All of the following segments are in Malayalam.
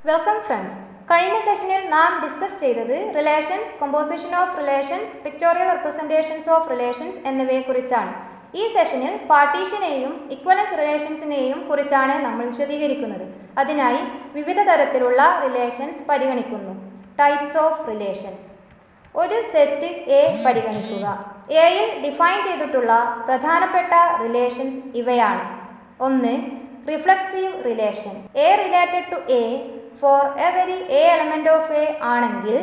Welcome friends. കഴിഞ്ഞ സെഷനിൽ നാം ഡിസ്കസ് ചെയ്തത് relations, composition of relations, pictorial representations of relations എന്നിവയെക്കുറിച്ചാണ്. ഈ സെഷനിൽ പാർട്ടീഷനെയും ഇക്വലൻസ് റിലേഷൻസിനെയും കുറിച്ചാണ് നമ്മൾ വിശദീകരിക്കുന്നത്. അതിനായി വിവിധ തരത്തിലുള്ള റിലേഷൻസ് പരിഗണിക്കുന്നു. Types of relations. ഒരു സെറ്റ് എ പരിഗണിക്കുക. എയിൽ ഡിഫൈൻ ചെയ്തിട്ടുള്ള പ്രധാനപ്പെട്ട റിലേഷൻസ് ഇവയാണ്. 1. Reflexive relation. A related to A for every A element of A ആണെങ്കിൽ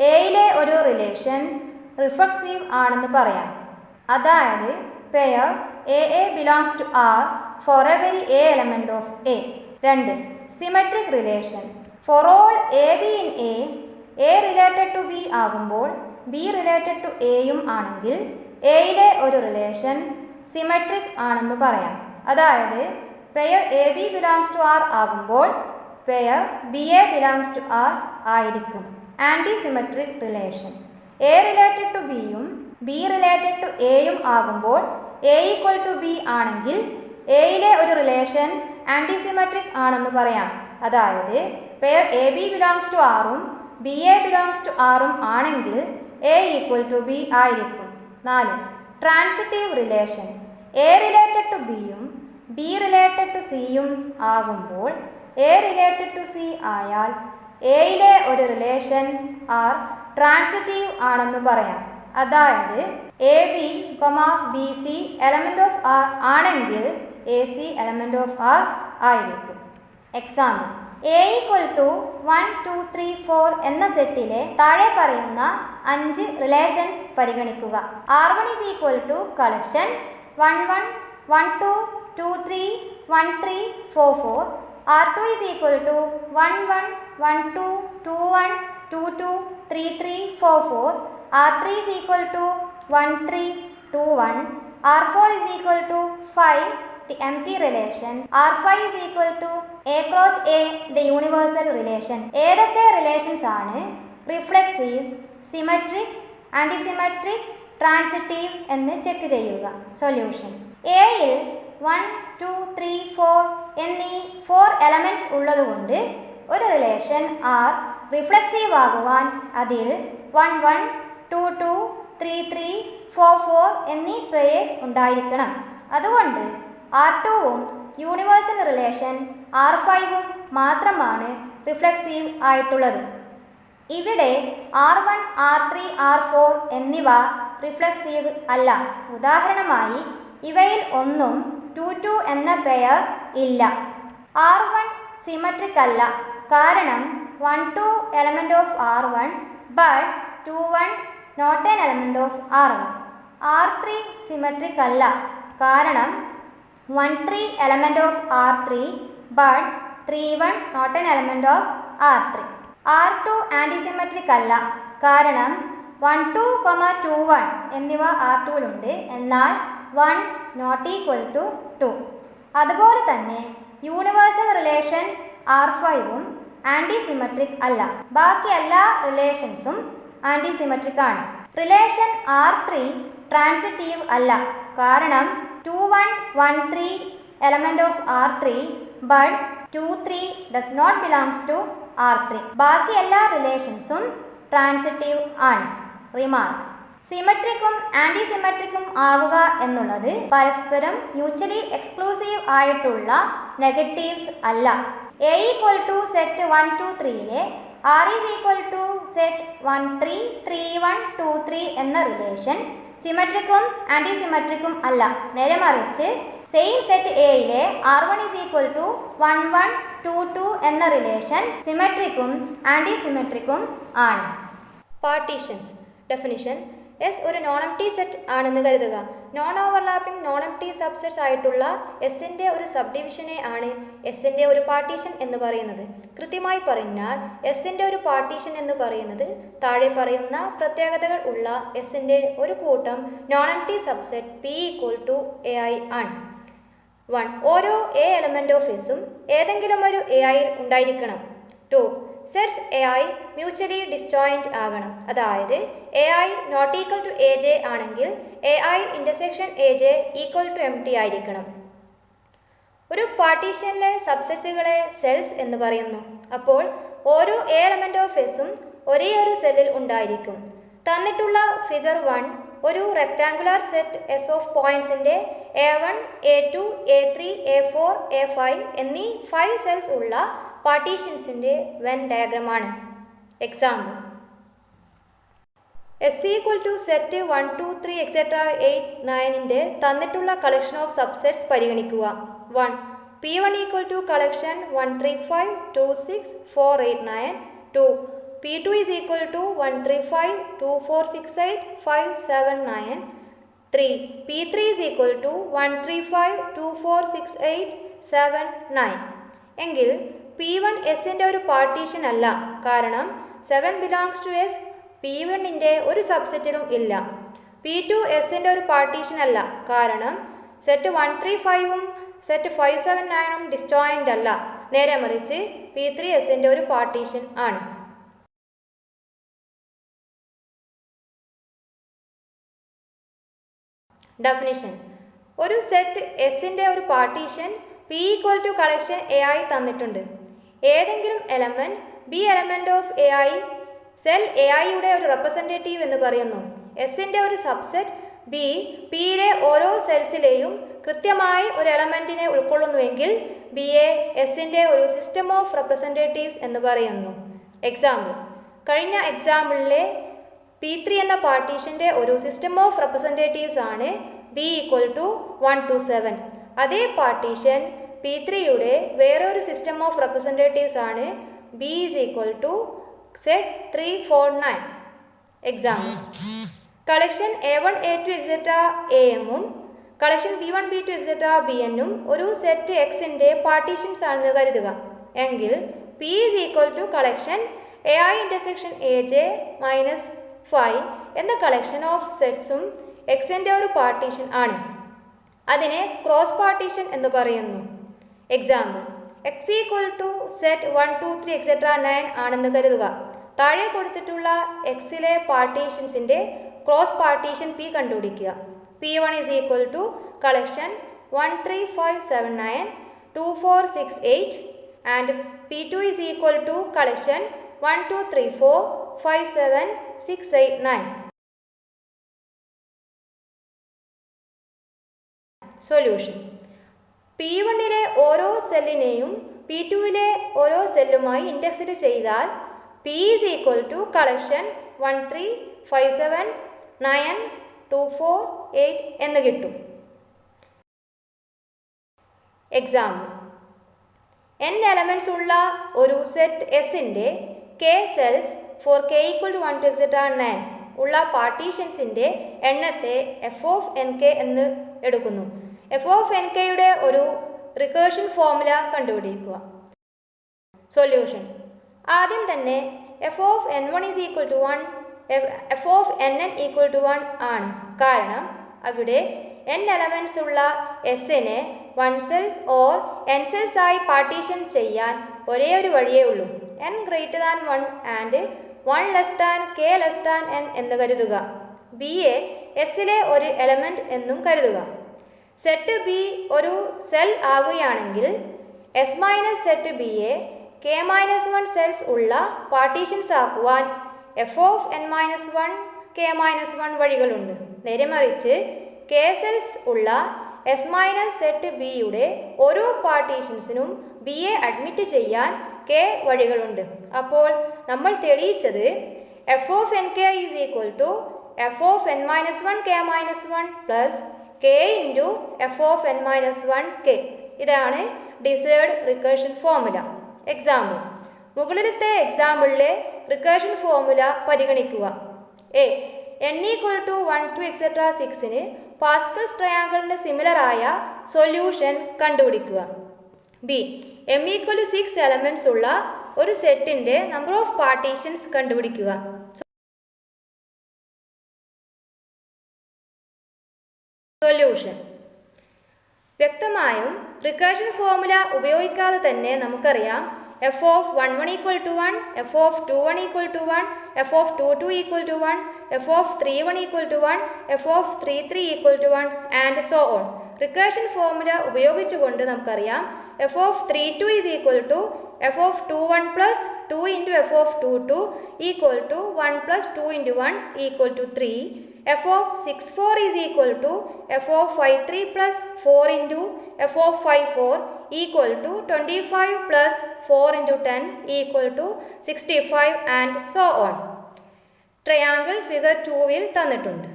എയിലെ ഒരു റിലേഷൻ റിഫ്ലെക്സീവ് ആണെന്ന് പറയാം. അതായത് pair A belongs to R for every A element of A. 2. Symmetric relation. For all A B in A related to B ആകുമ്പോൾ ബി റിലേറ്റഡ് ടു എയും ആണെങ്കിൽ എയിലെ ഒരു റിലേഷൻ സിമെട്രിക് ആണെന്ന് പറയാം. അതായത് pair A B belongs to R ആകുമ്പോൾ pair B A belongs to R ആയിരിക്കും. Antisymmetric relation. A related to ബിയും ബി റിലേറ്റഡ് ടു എയും ആകുമ്പോൾ എ ഈക്വൽ ടു ബി ആണെങ്കിൽ എയിലെ ഒരു റിലേഷൻ ആൻറ്റി സിമെട്രിക് ആണെന്ന് പറയാം. അതായത് pair A B belongs to ആറും ബി എ ബിലോങ്സ് ടു ആറും ആണെങ്കിൽ എ ഈക്വൽ ടു ബി ആയിരിക്കും. 4. Transitive relation. A related to ബിയും ബി റിലേറ്റഡ് ടു സിയും ആകുമ്പോൾ എ റിലേറ്റഡ് ടു സി ആയാൽ എയിലെ ഒരു റിലേഷൻ ആർ ട്രാൻസിറ്റീവ് ആണെന്ന് പറയാം. അതായത് A B B C element of R ആണെങ്കിൽ A C element of R ആയിരിക്കും. എക്സാമ്പിൾ: എ ഈക്വൽ ടു 1 2 3 4 എന്ന സെറ്റിലെ താഴെ പറയുന്ന 5 റിലേഷൻസ് പരിഗണിക്കുക. R1 is equal to collection 1 1 1 2 2 3 1 3 4 4. R2 is equal to 1 1 1 2 2 1 2 2 3 3 4 4. R3 is equal to 1 3 2 1. R4 is equal to 5, the empty relation. R5 is equal to A cross A, the universal relation. ഏതൊക്കെ റിലേഷൻസ് ആണ് റിഫ്ലെക്സീവ്, സിമെട്രിക്, ആൻറ്റിസിമെട്രിക്, ട്രാൻസിറ്റീവ് എന്ന് ചെക്ക് ചെയ്യുക. സൊല്യൂഷൻ: എയിൽ 1 2 3 4 എന്നീ 4 എലമെൻറ്റ്സ് ഉള്ളതുകൊണ്ട് ഒരു റിലേഷൻ ആർ റിഫ്ലെക്സീവ് ആകുവാൻ അതിൽ 1 1 2 2 3 3 4 4 എന്നീ പെയേഴ്സ് ഉണ്ടായിരിക്കണം. അതുകൊണ്ട് R2ഉം യൂണിവേഴ്സൽ റിലേഷൻ R5ഉം മാത്രമാണ് റിഫ്ലെക്സീവ് ആയിട്ടുള്ളത്. ഇവിടെ R1 R3 R4 എന്നിവ റിഫ്ലെക്സീവ് അല്ല. ഉദാഹരണമായി ഇവയിൽ ഒന്നും 2 2 എന്ന പെയർ ഇല്ല. R1 സിമെട്രിക് അല്ല, കാരണം 1 2 element of R1 but 2 1 not an element of R1. R3 symmetric അല്ല, കാരണം 1 3 element of R3 but 3 1 not an element of R3. R2 antisymmetric അല്ല, കാരണം 1 2 2 1 എന്നിവ R2ലുണ്ട്, എന്നാൽ 1 നോട്ട് ഈക്വൽ ടു 2. അതുപോലെ തന്നെ യൂണിവേഴ്സൽ റിലേഷൻ R5ഉം ആൻറ്റിസിമെട്രിക് അല്ല. ബാക്കി എല്ലാ റിലേഷൻസും ആൻറ്റിസിമെട്രിക് ആണ്. റിലേഷൻ R3 ട്രാൻസിറ്റീവ് അല്ല, കാരണം 2 1 1 3 element of R3 but 2 3 does not belongs to R3. ബാക്കി എല്ലാ റിലേഷൻസും ട്രാൻസിറ്റീവ് ആണ്. റിമാർക്ക്: സിമെട്രിക്കും ആൻറ്റിസിമെട്രിക്കും ആവുക എന്നുള്ളത് പരസ്പരം മ്യൂച്വലി എക്സ്ക്ലൂസീവ് ആയിട്ടുള്ള നെഗറ്റീവ്സ് അല്ല. എ ഈക്വൽ ടു സെറ്റ് 1 2 3ലെ R is equal to set 1 3 3 1 2 3 എന്ന റിലേഷൻ സിമെട്രിക്കും ആൻറ്റിസിമെട്രിക്കും അല്ല. നേരെ മറിച്ച് സെയിം സെറ്റ് എയിലെ R1 ഈസ് ഈക്വൽ ടു 1 1 2 2 എന്ന റിലേഷൻ സിമെട്രിക്കും ആൻറ്റിസിമെട്രിക്കും ആണ്. പാർട്ടീഷൻസ്. ഡെഫിനിഷൻ: എസ് ഒരു നോൺ എംപ്റ്റി സെറ്റ് ആണെന്ന് കരുതുക. Non overlapping non empty subsets ആയിട്ടുള്ള എസിൻ്റെ ഒരു സബ് ഡിവിഷനെ ആണ് എസിൻ്റെ ഒരു പാർട്ടീഷൻ എന്ന് പറയുന്നത്. കൃത്യമായി പറഞ്ഞാൽ എസിൻ്റെ ഒരു പാർട്ടീഷൻ എന്ന് പറയുന്നത് താഴെ പറയുന്ന പ്രത്യേകതകൾ ഉള്ള എസിൻ്റെ ഒരു കൂട്ടം non empty subset P equal to A I ആണ്. 1. ഓരോ എ എലമെന്റ് ഓഫ് എസും ഏതെങ്കിലും ഒരു എ ഐയിൽ ഉണ്ടായിരിക്കണം. 2. Sets A I mutually disjoint ആകണം. അതായത് A I not equal to A J ആണെങ്കിൽ A I intersection A J equal to M T ആയിരിക്കണം. ഒരു പാർട്ടീഷനിലെ സബ്സെറ്റ്സുകളെ സെൽസ് എന്ന് പറയുന്നു. അപ്പോൾ ഓരോ എ എലമെൻ്റ് ഓഫ് എസും ഒരേ ഒരു സെല്ലിൽ ഉണ്ടായിരിക്കും. തന്നിട്ടുള്ള ഫിഗർ 1 ഒരു റെക്ടാങ്കുലർ സെറ്റ് എസ് ഓഫ് പോയിൻറ്റ്സിൻ്റെ A1, A2, A3, A4, A5 എന്നീ 5 സെൽസ് ഉള്ള പാർട്ടീഷൻസിൻ്റെ വെൻ ഡയഗ്രമാണ്. Example: S equal to set 1, 2, 3, etc. 8, 9ൻ്റെ തന്നിട്ടുള്ള കളക്ഷൻ ഓഫ് സബ്സെറ്റ്സ് പരിഗണിക്കുക. 1. P1 equal to collection 1, 3, 5, 2, 6, 4, 8, 9. 2. P2 is equal to 1, 3, 5, 2, 4, 6, 8, 5, 7, 9. 3. P3 is equal to 1, 3, 5, 2, 4, 6, 8, 7, 9. എങ്കിൽ P1 എസിൻ്റെ ഒരു പാർട്ടീഷൻ അല്ല. കാരണം 7 ബിലോങ്സ് ടു എസ്. P1ൻ്റെ ഒരു സബ്സെറ്റിലും ഇല്ല. P2 എസിൻ്റെ ഒരു പാർട്ടീഷൻ അല്ല. കാരണം സെറ്റ് 1, 3, 5ഉം സെറ്റ് 5, 7, 9ഉം ഡിസ്ജോയിൻ്റ് അല്ല. നേരെ മറിച്ച് P3 എസിൻ്റെ ഒരു പാർട്ടീഷൻ ആണ്. ഡെഫിനിഷൻ: ഒരു സെറ്റ് എസിൻ്റെ ഒരു partition P equal to collection A ആയി തന്നിട്ടുണ്ട്. ഏതെങ്കിലും element B element of A ആയി സെൽ എ ഐയുടെ ഒരു റെപ്രസെൻറ്റേറ്റീവ് എന്ന് പറയുന്നു. എസിൻ്റെ ഒരു സബ്സെറ്റ് ബി പിയിലെ ഓരോ സെൽസിലെയും കൃത്യമായി ഒരു എലമെൻറ്റിനെ ഉൾക്കൊള്ളുന്നുവെങ്കിൽ ബിയെ എസിൻ്റെ ഒരു സിസ്റ്റം ഓഫ് റെപ്രസെൻറ്റേറ്റീവ്സ് എന്ന് പറയുന്നു. എക്സാമ്പിൾ: കഴിഞ്ഞ എക്സാമ്പിളിലെ P3 എന്ന പാർട്ടീഷൻ്റെ ഒരു സിസ്റ്റം ഓഫ് റെപ്രസെൻറ്റേറ്റീവ്സ് ആണ് B ഈക്വൽ ടു 1 to 7. അതേ പാർട്ടീഷൻ P3യുടെ വേറൊരു സിസ്റ്റം ഓഫ് റെപ്രസെൻറ്റേറ്റീവ്സ് ആണ് B is equal to set 3, 4, 9. Example: collection A1, A2, etc. AM-ഉം കളക്ഷൻ B1, B2, etc. BN-ഉം ഒരു സെറ്റ് എക്സിൻ്റെ പാർട്ടീഷൻസ് ആണെന്ന് കരുതുക. എങ്കിൽ P is equal to collection AI intersection AJ minus 5 എന്ന കളക്ഷൻ ഓഫ് സെറ്റ്സും എക്സിൻ്റെ ഒരു പാർട്ടീഷൻ ആണ്. അതിനെ ക്രോസ് പാർട്ടീഷൻ എന്ന് പറയുന്നു. Example: X equal to set 1, 2, 3, etc. 9 ആണെന്ന് കരുതുക. താഴെ കൊടുത്തിട്ടുള്ള എക്സിലെ പാർട്ടീഷൻസിൻ്റെ ക്രോസ് പാർട്ടീഷൻ P കണ്ടുപിടിക്കുക. P1 is equal to collection 1, 3, 5, 7, 9, 2, 4, 6, 8 and P2 is equal to collection 1, 2, 3, 4, 5, 7, 6, 8, 9. Solution: P1ലെ ഓരോ സെല്ലിനെയും P2ലെ ഓരോ സെല്ലുമായി ഇൻഡെക്സ്ഡ് ചെയ്താൽ P is equal to collection 1, 3, 5, 7, 9, 2, 4, 8 എന്ന് കിട്ടും. എക്സാമ്പിൾ: n എലമെൻറ്റ്സ് ഉള്ള ഒരു സെറ്റ് എസിൻ്റെ K cells for K equal to 1, 2, etc. 9 ഉള്ള പാർട്ടീഷൻസിൻ്റെ എണ്ണത്തെ f ഓഫ് nk എന്ന് എടുക്കുന്നു. f ഓഫ് nkയുടെ ഒരു റിക്കേർഷൻ ഫോർമുല കണ്ടുപിടിക്കുക. സൊല്യൂഷൻ: ആദ്യം തന്നെ f of n1 is equal to 1, f of nn equal to 1 ആണ്. കാരണം അവിടെ n എലമെൻറ്റ്സ് ഉള്ള എസിനെ 1 സെൽസ് ഓർ n സെൽസ് ആയി പാർട്ടീഷൻ ചെയ്യാൻ ഒരേ ഒരു വഴിയേ ഉള്ളൂ. n greater than 1 and 1 less than k less than n എന്ന് കരുതുക. ബിയെ എസിലെ ഒരു എലമെൻറ്റ് എന്നും കരുതുക. സെറ്റ് ബി ഒരു സെൽ ആകുകയാണെങ്കിൽ എസ് മൈനസ് സെറ്റ് ബിയെ K-1 സെൽസ് ഉള്ള പാർട്ടീഷൻസ് ആക്കുവാൻ f ഓഫ് n-1 K-1 വഴികളുണ്ട്. നേരെ മറിച്ച് K സെൽസ് ഉള്ള എസ് മൈനസ് സെറ്റ് ബിയുടെ ഓരോ പാർട്ടീഷൻസിനും ബിയെ അഡ്മിറ്റ് ചെയ്യാൻ K വഴികളുണ്ട്. അപ്പോൾ നമ്മൾ തെളിയിച്ചത് f of nk is equal to f of n-1 K-1 plus k into f of n-1 k. ഇതാണ് ഡിസേർഡ് റിക്കേർഷൻ ഫോർമുല. എക്സാമ്പിൾ: മുകളിലത്തെ എക്സാമ്പിളിലെ റിക്കേർഷൻ ഫോർമുല പരിഗണിക്കുക. A n equal to 1, 2, etc. 6ന് പാസ്കൽസ് ട്രയാങ്കിളിന് സിമിലർ ആയ സൊല്യൂഷൻ കണ്ടുപിടിക്കുക. B m equal to 6 elements ഉള്ള ഒരു സെറ്റിൻ്റെ നമ്പർ ഓഫ് പാർട്ടീഷൻസ് കണ്ടുപിടിക്കുക. സൊല്യൂഷൻ: വ്യക്തമായും റിക്കേർഷൻ ഫോർമുല ഉപയോഗിക്കാതെ തന്നെ നമുക്കറിയാം f of 1, 1 equal to 1, f of 2, 1 equal to 1, f of 2, 2 equal to 1, f of 3, 1 equal to 1, f of 3, 3 equal to 1 and so on. Recursion formula ഉപയോഗിച്ചുകൊണ്ട് നമുക്കറിയാം F of 32 is equal to F of 21 plus 2 into F of 22 equal to 1 plus 2 into 1 equal to 3. F of 64 is equal to F of 53 plus 4 into F of 54 equal to 25 plus 4 into 10 equal to 65 and so on. Triangle figure 2-ൽ തന്നിട്ടുണ്ട്.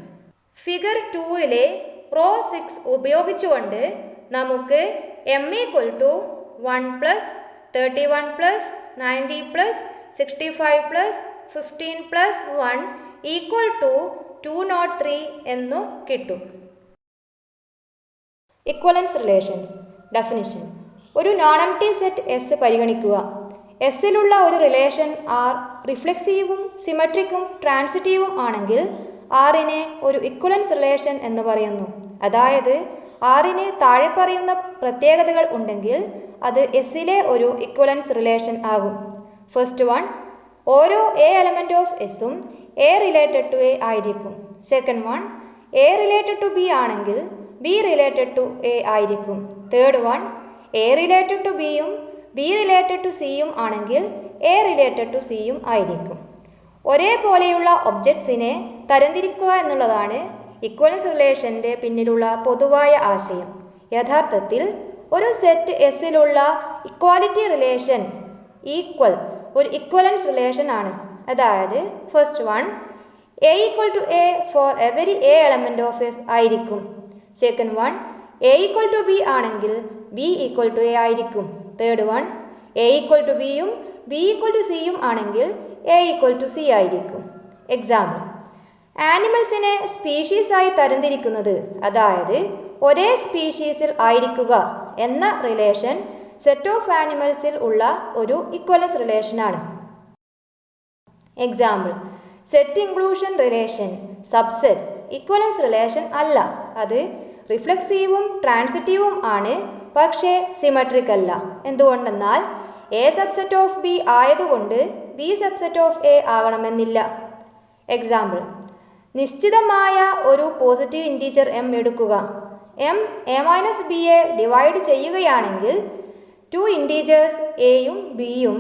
ഫിഗർ 2-ലെ റോ 6 ഉപയോഗിച്ചുകൊണ്ട് നമുക്ക് M equal to 1 plus 31 plus 90 plus 65 plus 15 plus 1 equal to 203 എന്നു കിട്ടും. Equivalence relations definition. ഒരു നോൺ എംപ്റ്റി സെറ്റ് എസ് പരിഗണിക്കുക. എസ്സിലുള്ള ഒരു റിലേഷൻ ആർ റിഫ്ലെക്സീവും സിമെട്രിക്കും ട്രാൻസിറ്റീവും ആണെങ്കിൽ ആറിനെ ഒരു ഇക്വലൻസ് റിലേഷൻ എന്ന് പറയുന്നു. അതായത് ആറിന് താഴെ പറയുന്ന പ്രത്യേകതകൾ ഉണ്ടെങ്കിൽ അത് എസ്സിലെ ഒരു ഇക്വലൻസ് റിലേഷൻ ആകും. ഫസ്റ്റ് വൺ, ഓരോ എ എലമെൻറ്റ് ഓഫ് എസ്സും എ റിലേറ്റഡ് ടു എ ആയിരിക്കും. Second one, A related to B ആണെങ്കിൽ ബി റിലേറ്റഡ് ടു എ ആയിരിക്കും. Third one, A related to ബിയും ബി റിലേറ്റഡ് ടു സിയും ആണെങ്കിൽ എ റിലേറ്റഡ് ടു സിയും ആയിരിക്കും. ഒരേപോലെയുള്ള ഒബ്ജക്ട്സിനെ തരംതിരിക്കുക എന്നുള്ളതാണ് ഇക്വലൻസ് റിലേഷൻ്റെ പിന്നിലുള്ള പൊതുവായ ആശയം. യഥാർത്ഥത്തിൽ ഒരു സെറ്റ് എസ്സിലുള്ള ഇക്വാലിറ്റി റിലേഷൻ ഈക്വൽ ഒരു ഇക്വലൻസ് റിലേഷൻ ആണ്. അതായത് first one, A equal to A for every A element of S ആയിരിക്കും. Second one, A equal to B ആണെങ്കിൽ ബി ഈക്വൽ ടു എ ആയിരിക്കും. Third one, A equal to ബിയും ബി ഈക്വൽ ടു സിയും ആണെങ്കിൽ എ ഈക്വൽ ടു സി ആയിരിക്കും. എക്സാമ്പിൾ, ആനിമൽസിനെ സ്പീഷീസായി തരംതിരിക്കുന്നത്, അതായത് ഒരേ സ്പീഷീസിൽ ആയിരിക്കുക എന്ന റിലേഷൻ സെറ്റ് ഓഫ് ആനിമൽസിൽ ഉള്ള ഒരു ഇക്വലൻസ് റിലേഷനാണ്. Example, set inclusion relation subset equivalence relation അല്ല. അത് റിഫ്ലെക്സീവും ട്രാൻസിറ്റീവും ആണ്, പക്ഷേ സിമെട്രിക് അല്ല. എന്തുകൊണ്ടെന്നാൽ എ സബ്സെറ്റ് ഓഫ് ബി ആയതുകൊണ്ട് ബി സബ്സെറ്റ് ഓഫ് എ ആകണമെന്നില്ല. എക്സാമ്പിൾ, നിശ്ചിതമായ ഒരു പോസിറ്റീവ് ഇൻറ്റീജർ എം എടുക്കുക. എം എ മൈനസ് ബിയെ ഡിവൈഡ് ചെയ്യുകയാണെങ്കിൽ ടു ഇൻറ്റീജേഴ്സ് എയും ബിയും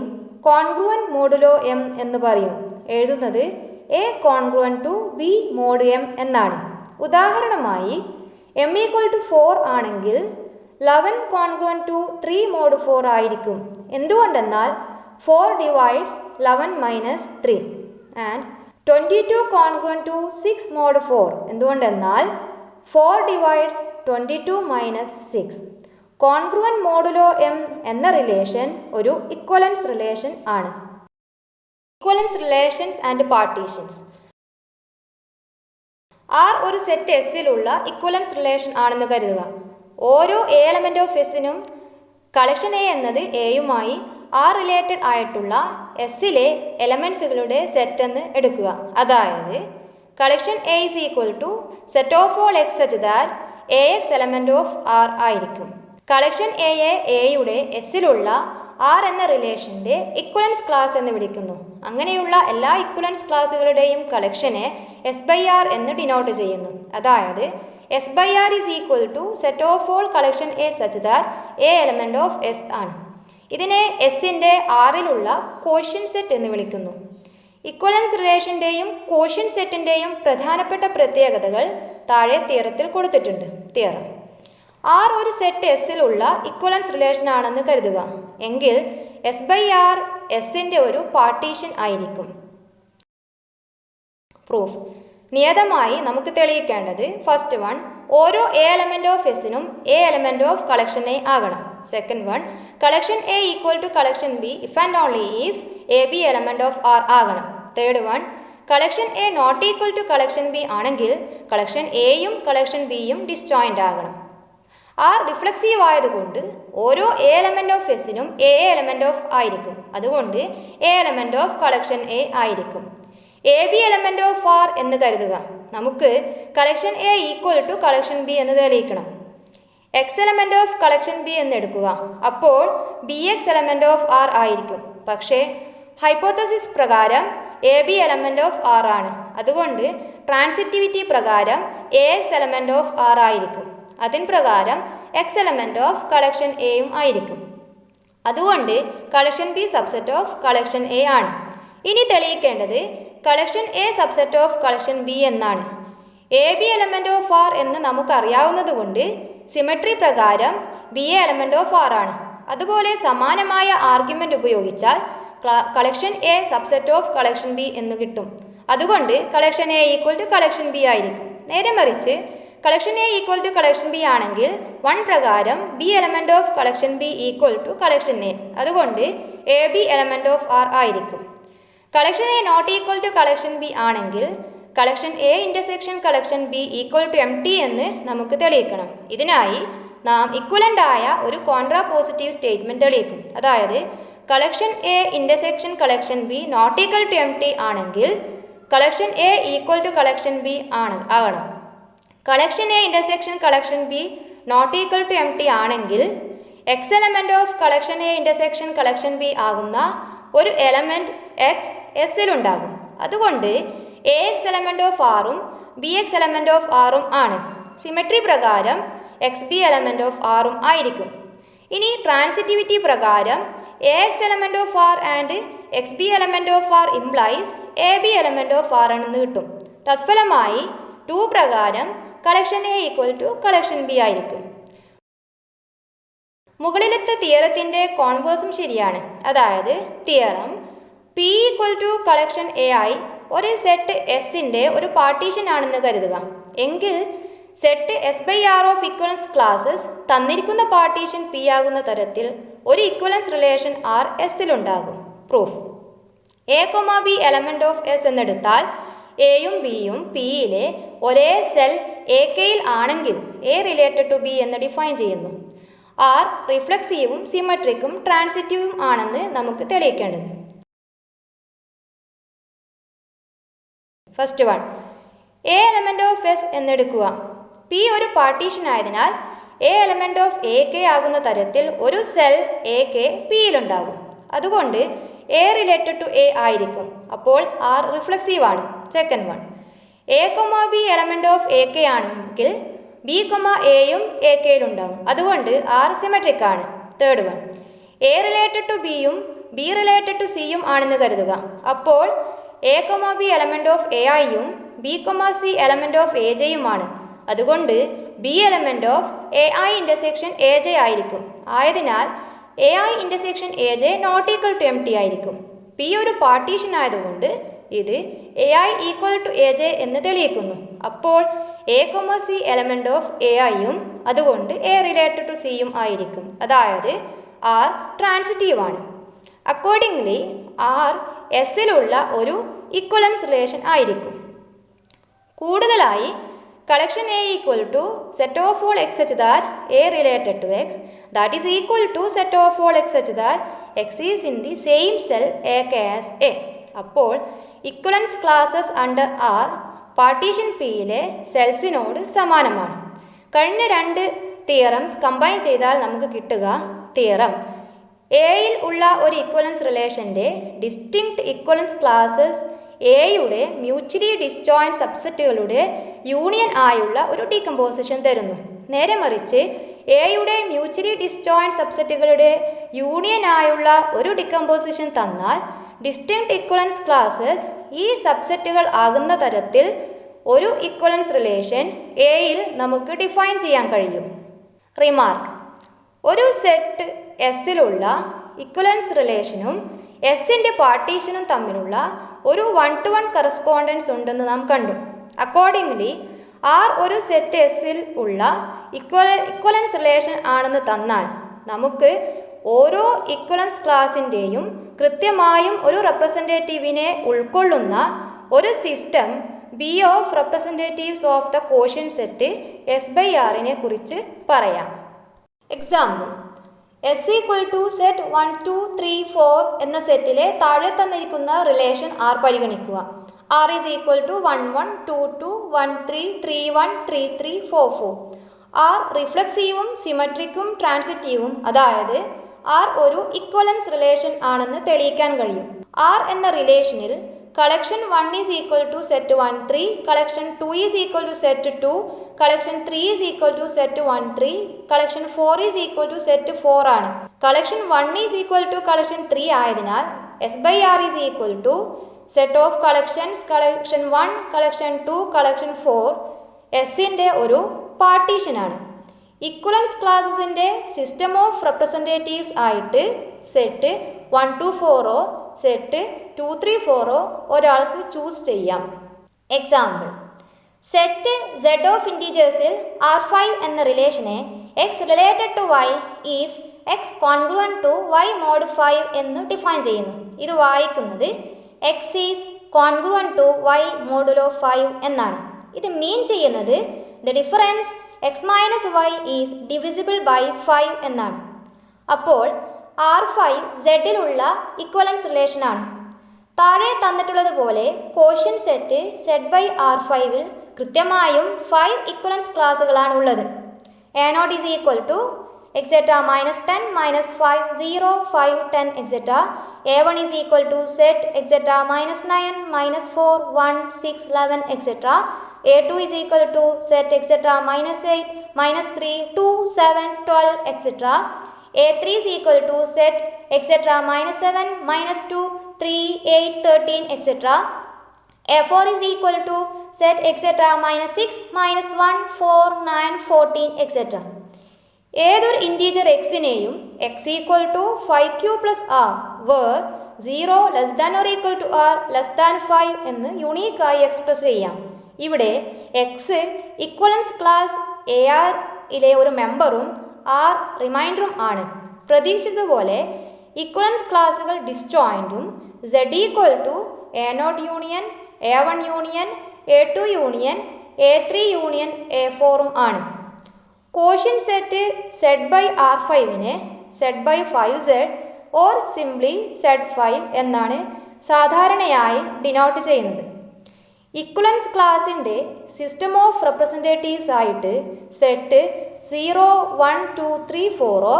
കോൺഗ്രുവൻറ്റ് മോഡുലോ എം എന്ന് പറയും. എഴുതുന്നത് A congruent to B mod M എന്നാണ്. ഉദാഹരണമായി എം ഈക്വൽ ടു 4 ആണെങ്കിൽ 11 കോൺഗ്രുവൻറ്റ് ടു 3 മോഡ് 4 ആയിരിക്കും. എന്തുകൊണ്ടെന്നാൽ 4 divides 11 minus 3 and 22 congruent to 6 mod 4. എന്തുകൊണ്ടെന്നാൽ 4 divides 22 minus 6. Congruent modulo M എന്ന റിലേഷൻ ഒരു ഇക്വലൻസ് റിലേഷൻ ആണ്. Equivalence relations and partitions. R ഒരു സെറ്റ് എസ്സിലുള്ള ഇക്വലൻസ് റിലേഷൻ ആണെന്ന് കരുതുക. ഓരോ എ എലമെൻറ്റ് ഓഫ് എസ്സിനും കളക്ഷൻ എ എന്നത് എയുമായി ആർ റിലേറ്റഡ് ആയിട്ടുള്ള എസ്സിലെ എലമെൻസുകളുടെ സെറ്റ് എന്ന് എടുക്കുക. അതായത് collection A is equal to set of all X such that A X element of R ആയിരിക്കും. കളക്ഷൻ എയെ എയുടെ എസ്സിലുള്ള ആർ എന്ന റിലേഷൻ്റെ ഇക്വലൻസ് ക്ലാസ് എന്ന് വിളിക്കുന്നു. അങ്ങനെയുള്ള എല്ലാ ഇക്വലൻസ് ക്ലാസുകളുടെയും കളക്ഷനെ എസ് ബൈ ആർ എന്ന് ഡിനോട്ട് ചെയ്യുന്നു. അതായത് S by R is equal to set of all collection A such that A element of S ആണ്. ഇതിനെ എസ്സിൻ്റെ ആറിലുള്ള കോഷ്യൻ സെറ്റ് എന്ന് വിളിക്കുന്നു. ഇക്വലൻസ് റിലേഷൻ്റെയും കോഷ്യൻ സെറ്റിൻ്റെയും പ്രധാനപ്പെട്ട പ്രത്യേകതകൾ താഴെ തിയറത്തിൽ കൊടുത്തിട്ടുണ്ട്. തിയറം: ആർ ഒരു സെറ്റ് എസ്സിലുള്ള ഇക്വലൻസ് റിലേഷൻ ആണെന്ന് കരുതുക. എങ്കിൽ എസ് ബൈ ആർ എസ്സിൻ്റെ ഒരു പാർട്ടീഷൻ ആയിരിക്കും. പ്രൂഫ്: നിയതമായി നമുക്ക് തെളിയിക്കേണ്ടത് ഫസ്റ്റ് വൺ, ഓരോ എ എലമെൻറ്റ് ഓഫ് എസ്സിനും A element of collection A ആകണം. Second one, collection A equal to collection B if and only if A B element of R ആകണം. Third one, collection A not equal to collection B ആണെങ്കിൽ കളക്ഷൻ എയും കളക്ഷൻ ബിയും ഡിസ്ജോയിൻ്റ് ആകണം. ആർ റിഫ്ലെക്സീവ് ആയതുകൊണ്ട് ഓരോ എ എലമെൻറ്റ് ഓഫ് എസ്സിനും എ എലമെൻറ്റ് ഓഫ് ആയിരിക്കും. അതുകൊണ്ട് A element of collection A ആയിരിക്കും. A B element of R എന്ന് കരുതുക. നമുക്ക് collection A equal to collection B എന്ന് തെളിയിക്കണം. X element of collection B എന്ന് എടുക്കുക. അപ്പോൾ B X element of R ആയിരിക്കും. പക്ഷേ ഹൈപ്പോത്തസിസ് പ്രകാരം A B element of R ആണ്. അതുകൊണ്ട് ട്രാൻസിറ്റിവിറ്റി പ്രകാരം A X element of R ആയിരിക്കും. അതിൻ പ്രകാരം എക്സ് എലമെൻറ്റ് ഓഫ് കളക്ഷൻ എയും ആയിരിക്കും. അതുകൊണ്ട് collection B subset of collection A ആണ്. ഇനി തെളിയിക്കേണ്ടത് collection A subset of collection B എന്നാണ്. A B element of R എന്ന് നമുക്കറിയാവുന്നതുകൊണ്ട് സിമെട്രി പ്രകാരം B A element of R ആണ്. അതുപോലെ സമാനമായ ആർഗ്യുമെൻ്റ് ഉപയോഗിച്ചാൽ collection A subset of collection B എന്ന് കിട്ടും. അതുകൊണ്ട് collection A equal to collection B ആയിരിക്കും. നേരെ മറിച്ച് collection A equal to collection B ആണെങ്കിൽ 1 പ്രകാരം B element of collection B equal to collection A. അതുകൊണ്ട് A B element of R ആയിരിക്കും. Collection A not equal to collection B ആണെങ്കിൽ collection A intersection collection B equal to M T എന്ന് നമുക്ക് തെളിയിക്കണം. ഇതിനായി നാം ഇക്വലൻ്റ് ആയ ഒരു കോൺട്രാ പോസിറ്റീവ് സ്റ്റേറ്റ്മെൻറ്റ് തെളിയിക്കും. അതായത് collection A intersection collection B not equal to M T ആണെങ്കിൽ collection A equal to collection B ആകണം. Collection A intersection collection B not equal to M T ആണെങ്കിൽ X element of collection A intersection collection B ആകുന്ന ഒരു എലമെൻറ്റ് എക്സ് എസ്സിലുണ്ടാകും. അതുകൊണ്ട് എ എക്സ് എലമെൻറ്റ് ഓഫ് ആറും ബി എക്സ് എലമെൻറ്റ് ഓഫ് ആറും ആണ്. സിമെട്രി പ്രകാരം എക്സ് ബി എലമെൻറ്റ് ഓഫ് ആറും ആയിരിക്കും. ഇനി ട്രാൻസിറ്റിവിറ്റി പ്രകാരം A X element of R and X B element of R implies A B element of R എന്ന് കിട്ടും. തത്ഫലമായി 2 പ്രകാരം collection A equal to collection B ആയിരിക്കും. മുകളിലത്തെ തിയറത്തിൻ്റെ കോൺവേഴ്സും ശരിയാണ്. അതായത് theorem P equal to collection A ആയി ഒരു സെറ്റ് എസിൻ്റെ ഒരു പാർട്ടീഷൻ ആണെന്ന് കരുതുക. എങ്കിൽ set S by R of equivalence classes തന്നിരിക്കുന്ന പാർട്ടീഷൻ പി ആകുന്ന തരത്തിൽ ഒരു equivalence relation R എസിലുണ്ടാകും. Proof: A comma B element of S എന്നെടുത്താൽ എയും ബിയും പിയിലെ ഒരേ സെൽ എ കെയിൽ ആണെങ്കിൽ എ റിലേറ്റഡ് ടു ബി എന്ന് ഡിഫൈൻ ചെയ്യുന്നു. ആർ റിഫ്ലെക്സീവും സിമെട്രിക്കും ട്രാൻസിറ്റീവും ആണെന്ന് നമുക്ക് തെളിയിക്കേണ്ടത്. First one, A element of S എന്നെടുക്കുക. പി ഒരു പാർട്ടീഷൻ ആയതിനാൽ A element of A K ആകുന്ന തരത്തിൽ ഒരു സെൽ എ കെ പിയിലുണ്ടാകും. അതുകൊണ്ട് എ റിലേറ്റഡ് ടു എ ആയിരിക്കും. അപ്പോൾ ആർ റിഫ്ലെക്സീവ് ആണ്. Second one, A comma B element of A K ആണെങ്കിൽ ബി കൊമ എയും എ കെയിലുണ്ടാകും. അതുകൊണ്ട് ആർ സിമെട്രിക് ആണ്. Third one, A related to ബിയും ബി റിലേറ്റഡ് ടു സിയും ആണെന്ന് കരുതുക. അപ്പോൾ A comma B element of A ഐയും B comma C element of A ജെയുമാണ്. അതുകൊണ്ട് B element of A I intersection A J ആയിരിക്കും. ആയതിനാൽ A I intersection A J not equal to M T ആയിരിക്കും. പി ഒരു പാർട്ടീഷൻ ആയതുകൊണ്ട് ഇത് A I equal to A J എന്ന് തെളിയിക്കുന്നു. അപ്പോൾ A comma C element of A ഐയും അതുകൊണ്ട് എ റിലേറ്റഡ് ടു സിയും ആയിരിക്കും. അതായത് ആർ ട്രാൻസിറ്റീവ് ആണ്. അക്കോർഡിംഗ്ലി ആർ എസിലുള്ള ഒരു ഇക്വലൻസ് റിലേഷൻ ആയിരിക്കും. കൂടുതലായി collection A equal to set of all X such that A related to X that is equal to set of all X such that X is in the same cell A K as A. അപ്പോൾ equivalence classes under R partition പിയിലെ സെൽസിനോട് സമാനമാണ്. കഴിഞ്ഞ 2 തിയറംസ് കമ്പൈൻ ചെയ്താൽ നമുക്ക് കിട്ടുക തിയറം എയിൽ ഉള്ള ഒരു ഇക്വലൻസ് റിലേഷൻ്റെ ഡിസ്റ്റിങ്ക്റ്റ് ഇക്വലൻസ് ക്ലാസസ് എയുടെ മ്യൂച്വലി ഡിസ്ജോയിൻറ്റ് സബ്സെറ്റുകളുടെ യൂണിയൻ ആയുള്ള ഒരു ഡീകമ്പോസിഷൻ തരുന്നു. നേരെ മറിച്ച് എയുടെ മ്യൂച്വലി ഡിസ്ജോയിൻറ്റ് സബ്സെറ്റുകളുടെ യൂണിയൻ ആയുള്ള ഒരു ഡീകമ്പോസിഷൻ തന്നാൽ ഡിസ്റ്റിങ്ക്റ്റ് ഇക്വലൻസ് ക്ലാസസ് ഈ സബ്സെറ്റുകൾ ആകുന്ന തരത്തിൽ ഒരു ഇക്വലൻസ് റിലേഷൻ എയിൽ നമുക്ക് ഡിഫൈൻ ചെയ്യാൻ കഴിയും. റിമാർക്ക്: ഒരു സെറ്റ് എസിലുള്ള ഇക്വലൻസ് റിലേഷനും എസിൻ്റെ പാർട്ടീഷനും തമ്മിലുള്ള ഒരു 1-to-1 കറസ്പോണ്ടൻസ് ഉണ്ടെന്ന് നാം കണ്ടു. അക്കോർഡിംഗ്ലി ആർ ഒരു സെറ്റ് എസിൽ ഉള്ള ഇക്വലൻസ് റിലേഷൻ ആണെന്ന് തന്നാൽ നമുക്ക് ഓരോ ഇക്വലൻസ് ക്ലാസിൻ്റെയും കൃത്യമായും ഒരു റെപ്രസെൻറ്റേറ്റീവിനെ ഉൾക്കൊള്ളുന്ന ഒരു system B of representatives of the quotient set S by ആറിനെ കുറിച്ച് പറയാം. Example: S equal to set 1, 2, 3, 4 എന്ന സെറ്റിലെ താഴെ തന്നിരിക്കുന്ന റിലേഷൻ ആർ പരിഗണിക്കുക. R is equal to 1, 1, 2, 2, 1, 3, 3, 1, 3, 3, 4, 4. R റിഫ്ലെക്സീവും സിമെട്രിക്കും ട്രാൻസിറ്റീവും, അതായത് ആർ ഒരു ഇക്വലൻസ് റിലേഷൻ ആണെന്ന് തെളിയിക്കാൻ കഴിയും. ആർ എന്ന റിലേഷനിൽ collection 1 is equal to set 1, 3, collection 2 is equal to set 2, collection 3 is equal to set 1 3, collection 4 is equal to set 4 ആണ്. Collection 1 is equal to collection 3 ആയതിനാൽ S/R is equal to set of collections collection 1, collection 2, collection 4 എസിൻ്റെ ഒരു പാർട്ടീഷനാണ്. ഇക്വലൻസ് ക്ലാസസിൻ്റെ സിസ്റ്റം ഓഫ് റെപ്രസെൻറ്റേറ്റീവ്സ് ആയിട്ട് സെറ്റ് 1 to 4 സെറ്റ് 2 3 4 ഒരാൾക്ക് ചൂസ് ചെയ്യാം. എക്സാമ്പിൾ, സെറ്റ് Z ഓഫ് ഇൻറ്റീജേഴ്സിൽ R5 എന്ന റിലേഷനെ X related to Y if X congruent to Y mod 5 എന്ന് ഡിഫൈൻ ചെയ്യുന്നു. ഇത് വായിക്കുന്നത് X is congruent to Y modulo 5 എന്നാണ്. ഇത് മീൻ ചെയ്യുന്നത് the difference X minus Y is divisible by 5 എന്നാണ്. അപ്പോൾ R5 Zലുള്ള ഇക്വലൻസ് റിലേഷനാണ്. താഴെ തന്നിട്ടുള്ളതുപോലെ കോഷ്യൻ സെറ്റ് Z/R5ൽ കൃത്യമായും 5 ഇക്വലൻസ് ക്ലാസുകളാണ് ഉള്ളത്. A0 is equal to etcetera -10 -5 0 5 10 etcetera. A1 is equal to set etcetera -9 -4 1 6 11 etcetera. A2 is equal to set etcetera -8 -3 2 7 12 etcetera. A3 is equal to set etcetera -7 -2 3 8 13 etcetera. A4 is equal to set etc. -6 -1 4 9 14 etc. ഏതൊരു ഇൻറ്റീജർ എക്സിനെയും x equal to 5q plus r where 0 less than or equal to r less than 5 എന്ന് യുണീക്കായി എക്സ്പ്രസ് ചെയ്യാം. ഇവിടെ x ഇക്വലൻസ് ക്ലാസ് ARയിലെ ഒരു മെമ്പറും r റിമൈൻഡറും ആണ്. പ്രതീക്ഷിച്ചതുപോലെ ഇക്വലൻസ് ക്ലാസുകൾ ഡിസ്ജോയിൻറ്റും z equal to A0 union A1 union A2 union A3 union A4 ആണ്. കോഷ്യൻ സെറ്റ് Z/R5നെ Z/5Z ഓർ സിംപ്ലി Z5 എന്നാണ് സാധാരണയായി ഡിനോട്ട് ചെയ്യുന്നത്. ഇക്വലൻസ് ക്ലാസിൻ്റെ സിസ്റ്റം ഓഫ് റെപ്രസെൻറ്റേറ്റീവ്സ് ആയിട്ട് സെറ്റ് 0 1 2 3 4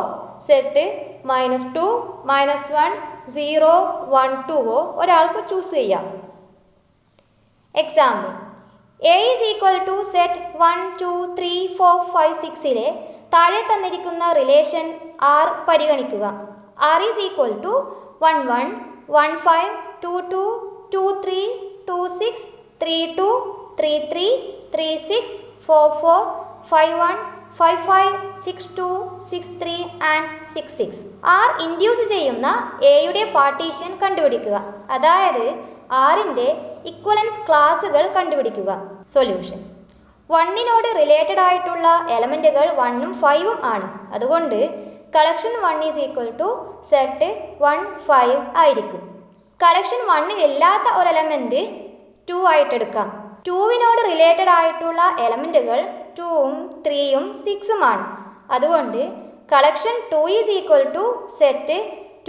സെറ്റ് -2 -1 0 1 2 ഒരാൾക്ക് ചൂസ് ചെയ്യാം. Example, A is equal to set 1 2 3 4 5 6ലെ താഴെ തന്നിരിക്കുന്ന റിലേഷൻ R പരിഗണിക്കുക. R is equal to 1 1 1 5 2 2 2 3 2 6 3 2 3 3 3 6 4 4 5 1 5 5 6 2 6 3 and 6 6. R induce ചെയ്യുന്ന Aയുടെ പാർട്ടീഷൻ കണ്ടുപിടിക്കുക. അതായത് Rൻ്റെ ഇക്വലൻസ് ക്ലാസുകൾ കണ്ടുപിടിക്കുക. സൊല്യൂഷൻ, 1നോട് റിലേറ്റഡ് ആയിട്ടുള്ള എലമെൻറ്റുകൾ 1ഉം 5ഉം ആണ്. അതുകൊണ്ട് collection 1 is equal to set 1 5 ആയിരിക്കും. കളക്ഷൻ 1ൽ ഇല്ലാത്ത ഒരു എലമെൻറ്റ് 2 ആയിട്ടെടുക്കാം. 2വിനോട് റിലേറ്റഡ് ആയിട്ടുള്ള എലമെൻറ്റുകൾ 2ഉം 3ഉം 6ഉം ആണ്. അതുകൊണ്ട് collection 2 is equal to set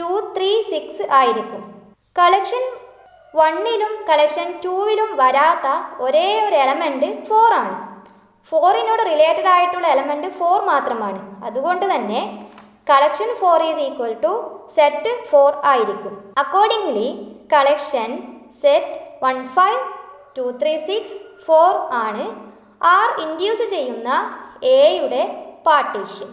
2 3 6 ആയിരിക്കും. കളക്ഷൻ 1ലും കളക്ഷൻ 2വിലും വരാത്ത ഒരേ ഒരു എലമെൻറ്റ് 4 ആണ്. 4നോട് റിലേറ്റഡ് ആയിട്ടുള്ള എലമെൻറ്റ് 4 മാത്രമാണ്. അതുകൊണ്ട് തന്നെ collection 4 is equal to set 4 ആയിരിക്കും. അക്കോർഡിംഗ്ലി കളക്ഷൻ സെറ്റ് 1 5 2 3 6 4 ആണ് R ഇൻഡ്യൂസ് ചെയ്യുന്ന Aയുടെ പാർട്ടീഷൻ.